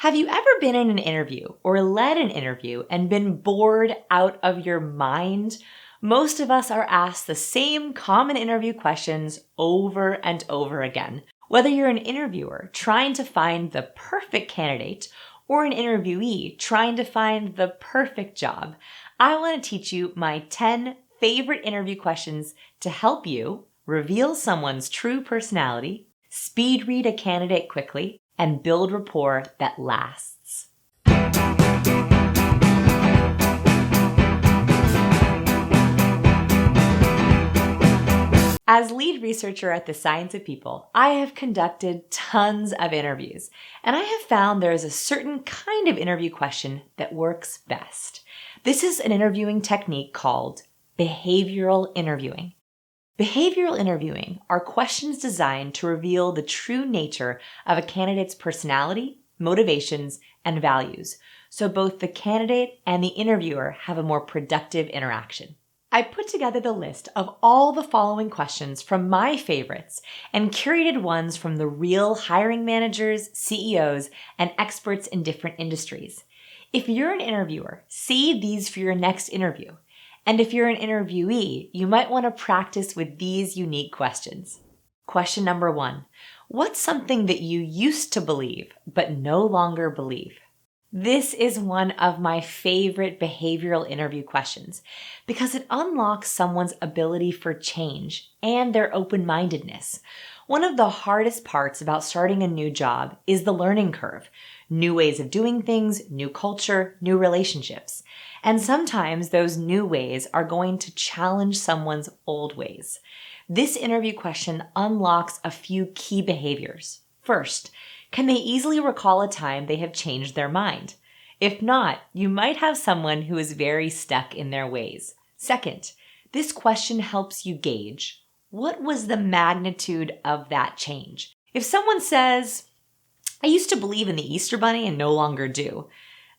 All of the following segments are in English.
Have you ever been in an interview or led an interview and been bored out of your mind? Most of us are asked the same common interview questions over and over again. Whether you're an interviewer trying to find the perfect candidate or an interviewee trying to find the perfect job, I want to teach you my 10 favorite interview questions to help you reveal someone's true personality, speed read a candidate quickly, and build rapport that lasts. As lead researcher at the Science of People, I have conducted tons of interviews, and I have found there is a certain kind of interview question that works best. This is an interviewing technique called behavioral interviewing. Behavioral interviewing are questions designed to reveal the true nature of a candidate's personality, motivations, and values, so both the candidate and the interviewer have a more productive interaction. I put together the list of all the following questions from my favorites and curated ones from the real hiring managers, CEOs, and experts in different industries. If you're an interviewer, save these for your next interview. And if you're an interviewee, you might want to practice with these unique questions. Question number 1. What's something that you used to believe but no longer believe? This is one of my favorite behavioral interview questions because it unlocks someone's ability for change and their open-mindedness. One of the hardest parts about starting a new job is the learning curve. New ways of doing things, new culture, new relationships. And sometimes those new ways are going to challenge someone's old ways. This interview question unlocks a few key behaviors. First, can they easily recall a time they have changed their mind? If not, you might have someone who is very stuck in their ways. Second, this question helps you gauge what was the magnitude of that change. If someone says, I used to believe in the Easter Bunny and no longer do,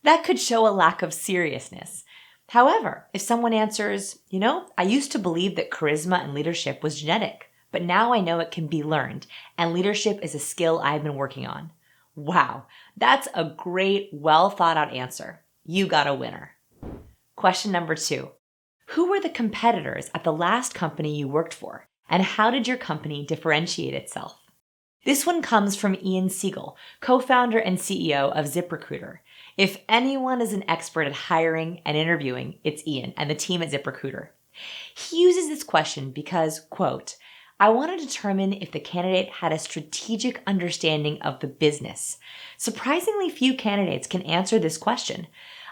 that could show a lack of seriousness. However, if someone answers, I used to believe that charisma and leadership was genetic, but now I know it can be learned, and leadership is a skill I've been working on. Wow, that's a great, well thought out answer. You got a winner. Question number 2. Who were the competitors at the last company you worked for, and how did your company differentiate itself? This one comes from Ian Siegel, co-founder and CEO of ZipRecruiter. If anyone is an expert at hiring and interviewing, it's Ian and the team at ZipRecruiter. He uses this question because, quote, I want to determine if the candidate had a strategic understanding of the business. Surprisingly few candidates can answer this question.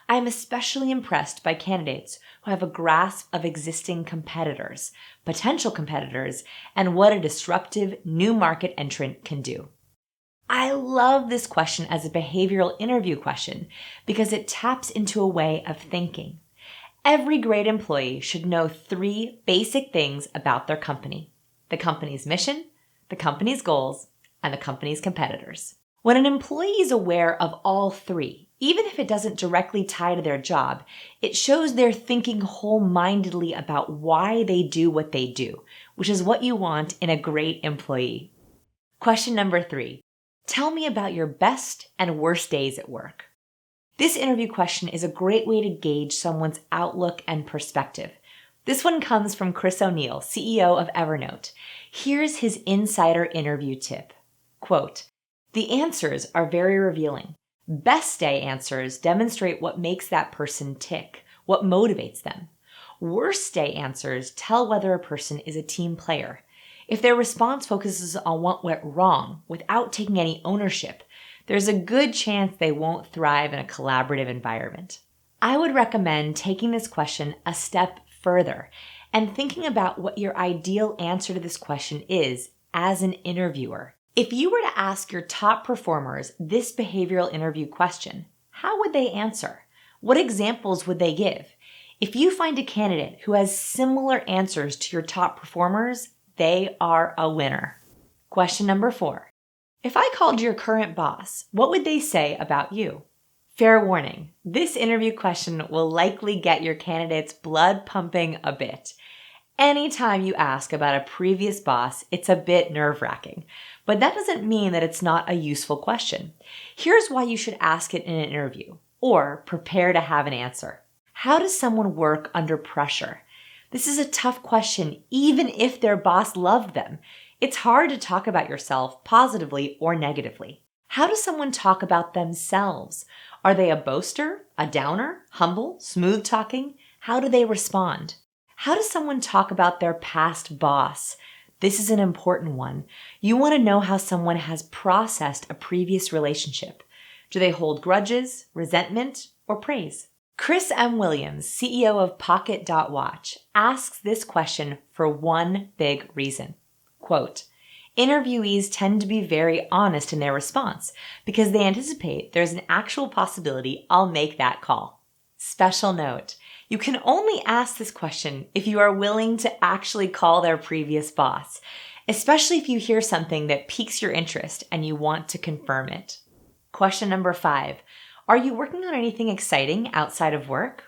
I am especially impressed by candidates who have a grasp of existing competitors, potential competitors, and what a disruptive new market entrant can do. I love this question as a behavioral interview question because it taps into a way of thinking. Every great employee should know 3 basic things about their company: the company's mission, the company's goals, and the company's competitors. When an employee is aware of all 3, even if it doesn't directly tie to their job, it shows they're thinking whole-mindedly about why they do what they do, which is what you want in a great employee. Question number 3. Tell me about your best and worst days at work. This interview question is a great way to gauge someone's outlook and perspective. This one comes from Chris O'Neill, CEO of Evernote. Here's his insider interview tip. Quote, the answers are very revealing. Best day answers demonstrate what makes that person tick, what motivates them. Worst day answers tell whether a person is a team player. If their response focuses on what went wrong without taking any ownership, there's a good chance they won't thrive in a collaborative environment. I would recommend taking this question a step further and thinking about what your ideal answer to this question is as an interviewer. If you were to ask your top performers this behavioral interview question, how would they answer? What examples would they give? If you find a candidate who has similar answers to your top performers, they are a winner. Question number 4. If I called your current boss, what would they say about you? Fair warning, this interview question will likely get your candidate's blood pumping a bit. Anytime you ask about a previous boss, it's a bit nerve-wracking, but that doesn't mean that it's not a useful question. Here's why you should ask it in an interview, or prepare to have an answer. How does someone work under pressure? This is a tough question, even if their boss loved them. It's hard to talk about yourself positively or negatively. How does someone talk about themselves? Are they a boaster, a downer, humble, smooth talking? How do they respond? How does someone talk about their past boss? This is an important one. You want to know how someone has processed a previous relationship. Do they hold grudges, resentment, or praise? Chris M. Williams, CEO of Pocket.Watch, asks this question for one big reason. Quote, interviewees tend to be very honest in their response because they anticipate there's an actual possibility I'll make that call. Special note, you can only ask this question if you are willing to actually call their previous boss, especially if you hear something that piques your interest and you want to confirm it. Question number 5. Are you working on anything exciting outside of work?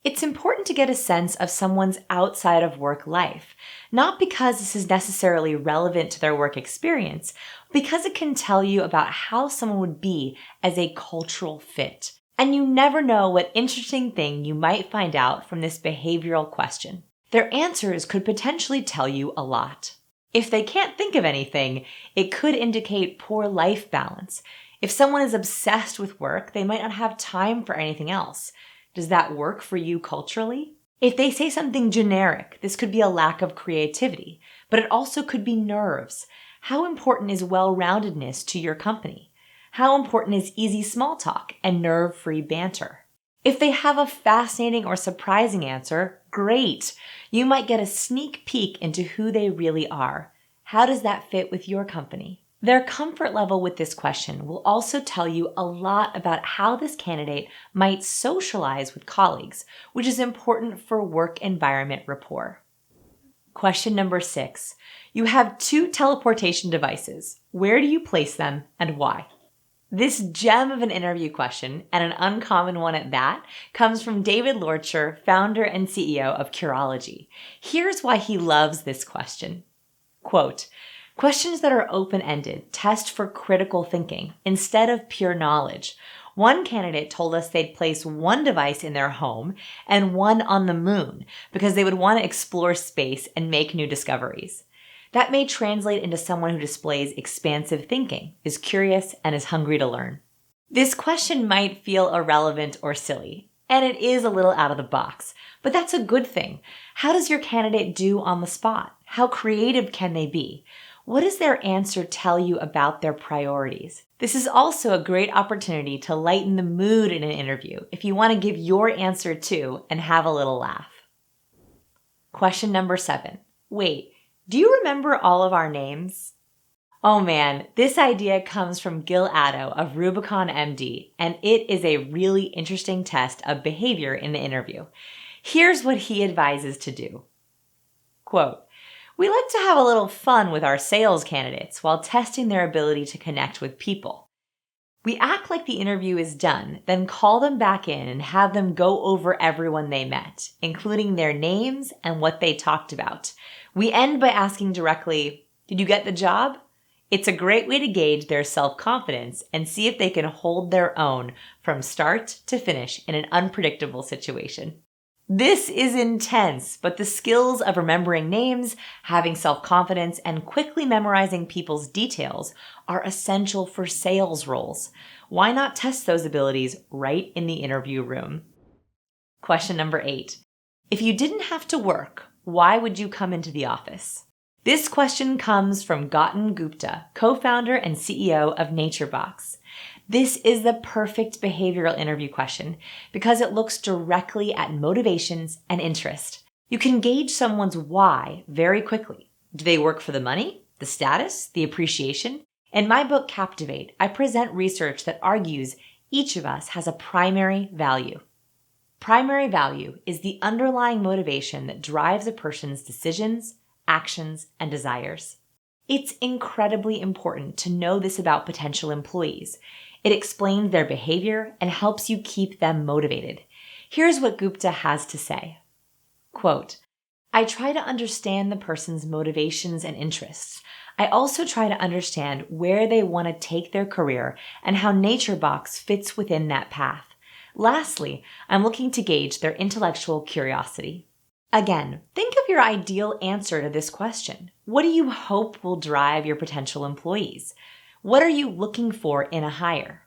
It's important to get a sense of someone's outside of work life, not because this is necessarily relevant to their work experience, but because it can tell you about how someone would be as a cultural fit. And you never know what interesting thing you might find out from this behavioral question. Their answers could potentially tell you a lot. If they can't think of anything, it could indicate poor life balance. If someone is obsessed with work, they might not have time for anything else. Does that work for you culturally? If they say something generic, this could be a lack of creativity, but it also could be nerves. How important is well-roundedness to your company? How important is easy small talk and nerve-free banter? If they have a fascinating or surprising answer, great! You might get a sneak peek into who they really are. How does that fit with your company? Their comfort level with this question will also tell you a lot about how this candidate might socialize with colleagues, which is important for work environment rapport. Question number 6. You have 2 teleportation devices. Where do you place them and why? This gem of an interview question, and an uncommon one at that, comes from David Lorcher, founder and CEO of Curology. Here's why he loves this question. Quote, questions that are open-ended test for critical thinking instead of pure knowledge. One candidate told us they'd place one device in their home and one on the moon because they would want to explore space and make new discoveries. That may translate into someone who displays expansive thinking, is curious, and is hungry to learn. This question might feel irrelevant or silly, and it is a little out of the box, but that's a good thing. How does your candidate do on the spot? How creative can they be? What does their answer tell you about their priorities? This is also a great opportunity to lighten the mood in an interview if you want to give your answer too and have a little laugh. Question number 7. Wait, do you remember all of our names? Oh man, this idea comes from Gil Addo of Rubicon MD, and it is a really interesting test of behavior in the interview. Here's what he advises to do. Quote, we like to have a little fun with our sales candidates while testing their ability to connect with people. We act like the interview is done, then call them back in and have them go over everyone they met, including their names and what they talked about. We end by asking directly, did you get the job? It's a great way to gauge their self-confidence and see if they can hold their own from start to finish in an unpredictable situation. This is intense, but the skills of remembering names, having self-confidence, and quickly memorizing people's details are essential for sales roles. Why not test those abilities right in the interview room? Question number 8. If you didn't have to work, why would you come into the office? This question comes from Gautam Gupta, co-founder and CEO of NatureBox. This is the perfect behavioral interview question because it looks directly at motivations and interest. You can gauge someone's why very quickly. Do they work for the money, the status, the appreciation? In my book, Captivate, I present research that argues each of us has a primary value. Primary value is the underlying motivation that drives a person's decisions, actions, and desires. It's incredibly important to know this about potential employees. It explains their behavior and helps you keep them motivated. Here's what Gupta has to say. Quote, I try to understand the person's motivations and interests. I also try to understand where they want to take their career and how NatureBox fits within that path. Lastly, I'm looking to gauge their intellectual curiosity. Again, think of your ideal answer to this question. What do you hope will drive your potential employees? What are you looking for in a hire?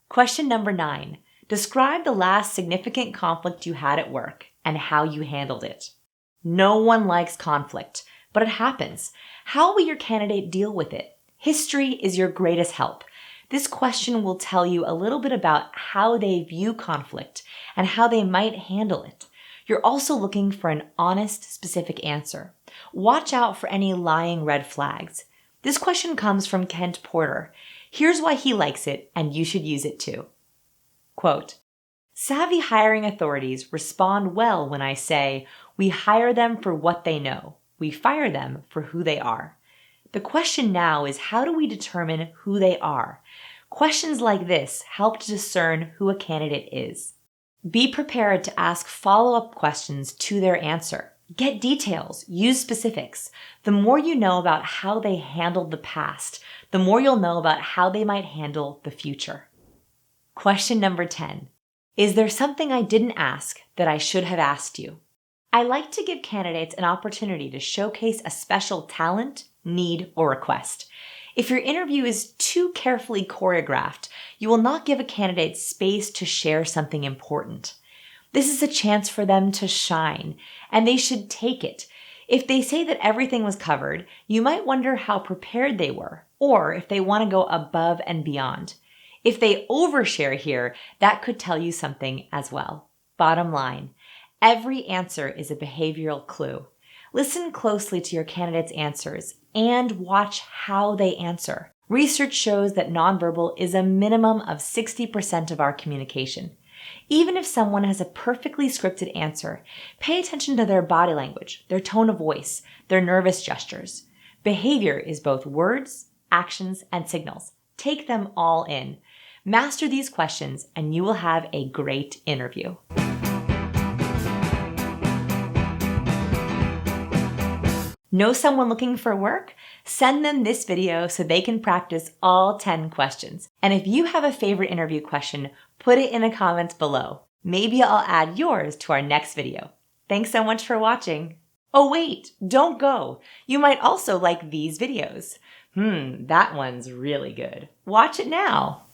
Question number 9. Describe the last significant conflict you had at work and how you handled it. No one likes conflict, but it happens. How will your candidate deal with it? History is your greatest help. This question will tell you a little bit about how they view conflict and how they might handle it. You're also looking for an honest, specific answer. Watch out for any lying red flags. This question comes from Kent Porter. Here's why he likes it, and you should use it too. Quote, savvy hiring authorities respond well when I say, we hire them for what they know. We fire them for who they are. The question now is, how do we determine who they are? Questions like this help to discern who a candidate is. Be prepared to ask follow-up questions to their answer. Get details, use specifics. The more you know about how they handled the past, the more you'll know about how they might handle the future. Question number 10. Is there something I didn't ask that I should have asked you? I like to give candidates an opportunity to showcase a special talent, need, or request. If your interview is too carefully choreographed, you will not give a candidate space to share something important. This is a chance for them to shine, and they should take it. If they say that everything was covered, you might wonder how prepared they were, or if they want to go above and beyond. If they overshare here, that could tell you something as well. Bottom line, every answer is a behavioral clue. Listen closely to your candidate's answers and watch how they answer. Research shows that nonverbal is a minimum of 60% of our communication. Even if someone has a perfectly scripted answer, pay attention to their body language, their tone of voice, their nervous gestures. Behavior is both words, actions, and signals. Take them all in. Master these questions and you will have a great interview. Know someone looking for work? Send them this video so they can practice all 10 questions. And if you have a favorite interview question, put it in the comments below. Maybe I'll add yours to our next video. Thanks so much for watching. Oh wait, don't go. You might also like these videos. That one's really good. Watch it now.